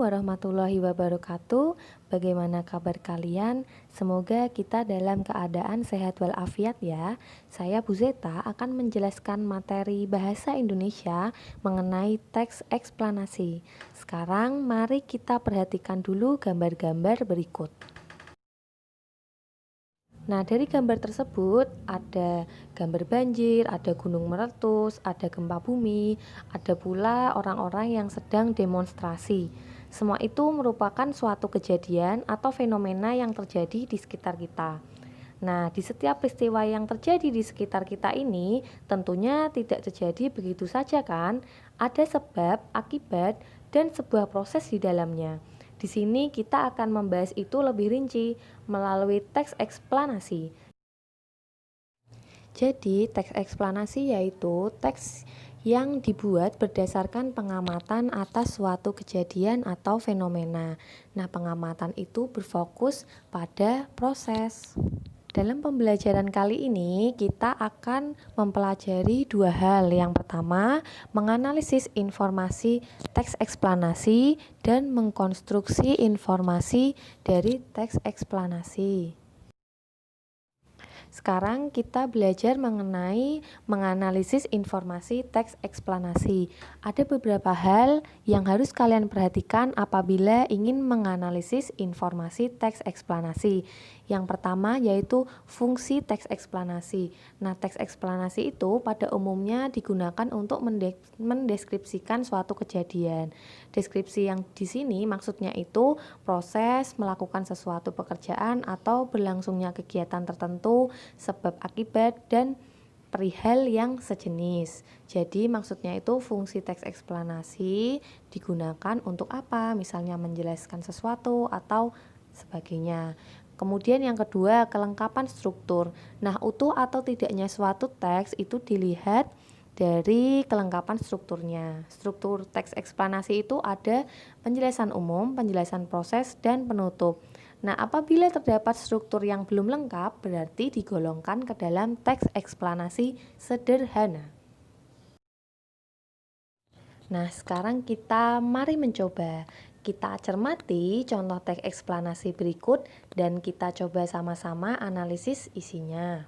warahmatullahi wabarakatuh. Bagaimana kabar kalian? Semoga kita dalam keadaan sehat walafiat ya. Saya Bu Zeta akan menjelaskan materi bahasa Indonesia mengenai teks eksplanasi. Sekarang mari kita perhatikan dulu gambar-gambar berikut. Nah, dari gambar tersebut ada gambar banjir, ada gunung meletus, ada gempa bumi, ada pula orang-orang yang sedang demonstrasi. Semua itu merupakan suatu kejadian atau fenomena yang terjadi di sekitar kita. Nah, di setiap peristiwa yang terjadi di sekitar kita ini tentunya tidak terjadi begitu saja kan? Ada sebab, akibat, dan sebuah proses di dalamnya. Di sini kita akan membahas itu lebih rinci melalui teks eksplanasi. Jadi, teks eksplanasi yaitu teks yang dibuat berdasarkan pengamatan atas suatu kejadian atau fenomena. Nah, pengamatan itu berfokus pada proses. Dalam pembelajaran kali ini, kita akan mempelajari dua hal. Yang pertama, menganalisis informasi teks eksplanasi dan mengkonstruksi informasi dari teks eksplanasi. Sekarang kita belajar mengenai menganalisis informasi teks eksplanasi. Ada beberapa hal yang harus kalian perhatikan apabila ingin menganalisis informasi teks eksplanasi. Yang pertama yaitu fungsi teks eksplanasi. Nah, teks eksplanasi itu pada umumnya digunakan untuk mendeskripsikan suatu kejadian. Deskripsi yang di sini maksudnya itu proses melakukan sesuatu pekerjaan atau berlangsungnya kegiatan tertentu, sebab akibat dan perihal yang sejenis. Jadi maksudnya itu fungsi teks eksplanasi digunakan untuk apa? Misalnya menjelaskan sesuatu atau sebagainya. Kemudian yang kedua, kelengkapan struktur. Nah, utuh atau tidaknya suatu teks itu dilihat dari kelengkapan strukturnya. Struktur teks eksplanasi itu ada penjelasan umum, penjelasan proses, dan penutup. Nah, apabila terdapat struktur yang belum lengkap, berarti digolongkan ke dalam teks eksplanasi sederhana. Nah, sekarang mari mencoba. Kita cermati contoh teks eksplanasi berikut dan kita coba sama-sama analisis isinya.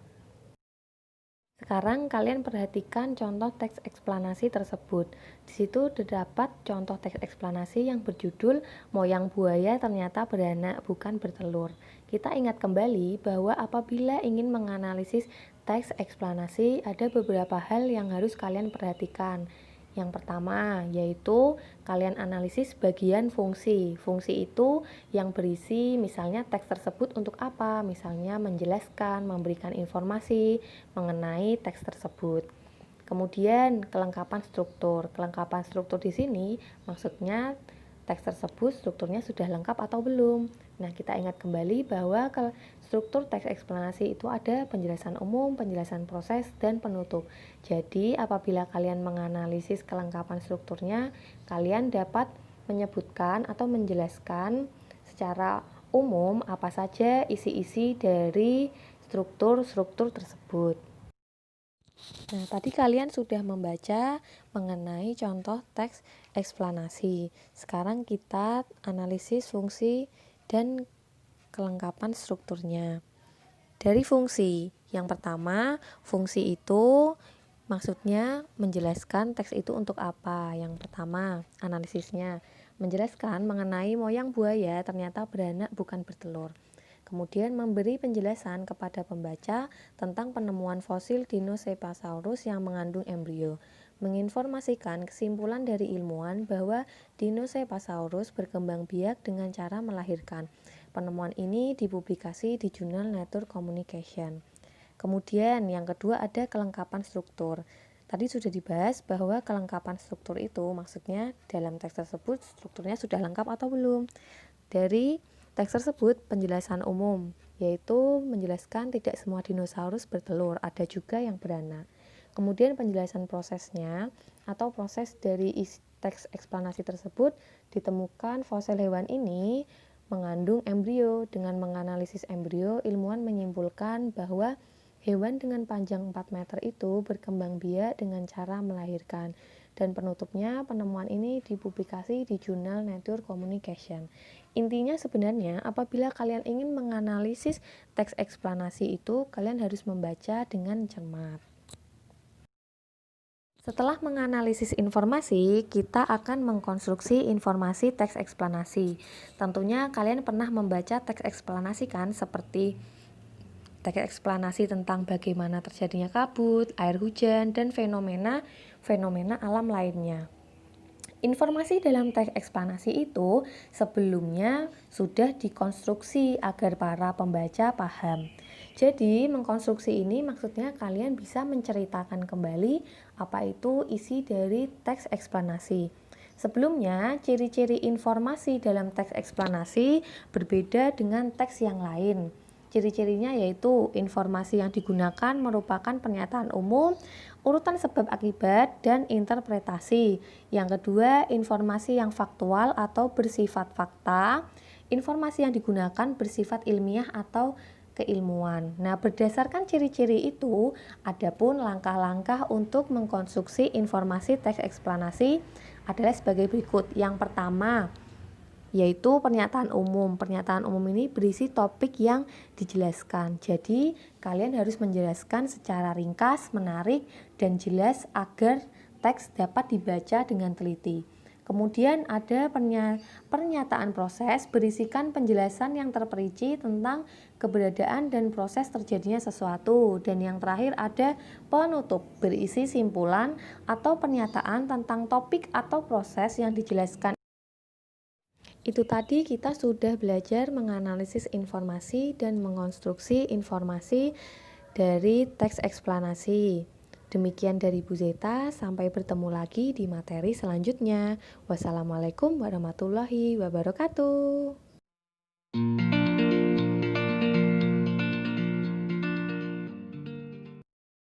Sekarang kalian perhatikan contoh teks eksplanasi tersebut. Di situ terdapat contoh teks eksplanasi yang berjudul "Moyang buaya ternyata beranak bukan bertelur". Kita ingat kembali bahwa apabila ingin menganalisis teks eksplanasi ada beberapa hal yang harus kalian perhatikan. Yang pertama yaitu kalian analisis bagian fungsi. Fungsi itu yang berisi misalnya teks tersebut untuk apa? Misalnya menjelaskan, memberikan informasi mengenai teks tersebut. Kemudian kelengkapan struktur. Kelengkapan struktur di sini maksudnya teks tersebut strukturnya sudah lengkap atau belum. Nah, kita ingat kembali bahwa struktur teks eksplanasi itu ada penjelasan umum, penjelasan proses, dan penutup. Jadi, apabila kalian menganalisis kelengkapan strukturnya, kalian dapat menyebutkan atau menjelaskan secara umum apa saja isi-isi dari struktur-struktur tersebut. Nah, tadi kalian sudah membaca mengenai contoh teks eksplanasi. Sekarang kita analisis fungsi dan kelengkapan strukturnya. Dari fungsi, yang pertama, fungsi itu maksudnya menjelaskan teks itu untuk apa. Yang pertama, analisisnya menjelaskan mengenai moyang buaya ternyata beranak bukan bertelur. Kemudian memberi penjelasan kepada pembaca tentang penemuan fosil Dinocephalosaurus yang mengandung embrio. Menginformasikan kesimpulan dari ilmuwan bahwa Dinocephalosaurus berkembang biak dengan cara melahirkan. Penemuan ini dipublikasi di jurnal Nature Communication. Kemudian yang kedua ada kelengkapan struktur. Tadi sudah dibahas bahwa kelengkapan struktur itu maksudnya dalam teks tersebut strukturnya sudah lengkap atau belum. Dari teks tersebut penjelasan umum, yaitu menjelaskan tidak semua dinosaurus bertelur, ada juga yang beranak. Kemudian penjelasan prosesnya atau proses dari teks eksplanasi tersebut ditemukan fosil hewan ini mengandung embrio. Dengan menganalisis embrio, ilmuwan menyimpulkan bahwa hewan dengan panjang 4 meter itu berkembang biak dengan cara melahirkan. Dan penutupnya, penemuan ini dipublikasi di jurnal Nature Communication. Intinya sebenarnya apabila kalian ingin menganalisis teks eksplanasi itu, kalian harus membaca dengan cermat. Setelah menganalisis informasi, kita akan mengkonstruksi informasi teks eksplanasi. Tentunya kalian pernah membaca teks eksplanasi kan, seperti teks eksplanasi tentang bagaimana terjadinya kabut, air hujan, dan fenomena alam lainnya. Informasi dalam teks eksplanasi itu sebelumnya sudah dikonstruksi agar para pembaca paham. Jadi, mengkonstruksi ini maksudnya kalian bisa menceritakan kembali apa itu isi dari teks eksplanasi. Sebelumnya, ciri-ciri informasi dalam teks eksplanasi berbeda dengan teks yang lain. Ciri-cirinya yaitu informasi yang digunakan merupakan pernyataan umum, urutan sebab akibat, dan interpretasi. Yang kedua, informasi yang faktual atau bersifat fakta. Informasi yang digunakan bersifat ilmiah atau keilmuan. Nah, berdasarkan ciri-ciri itu, adapun langkah-langkah untuk mengkonstruksi informasi teks eksplanasi adalah sebagai berikut. Yang pertama, yaitu pernyataan umum. Pernyataan umum ini berisi topik yang dijelaskan. Jadi, kalian harus menjelaskan secara ringkas, menarik, dan jelas agar teks dapat dibaca dengan teliti. Kemudian ada pernyataan proses berisikan penjelasan yang terperinci tentang keberadaan dan proses terjadinya sesuatu. Dan yang terakhir ada penutup berisi simpulan atau pernyataan tentang topik atau proses yang dijelaskan. Itu tadi kita sudah belajar menganalisis informasi dan mengonstruksi informasi dari teks eksplanasi. Demikian dari Bu Zeta, sampai bertemu lagi di materi selanjutnya. Wassalamualaikum warahmatullahi wabarakatuh.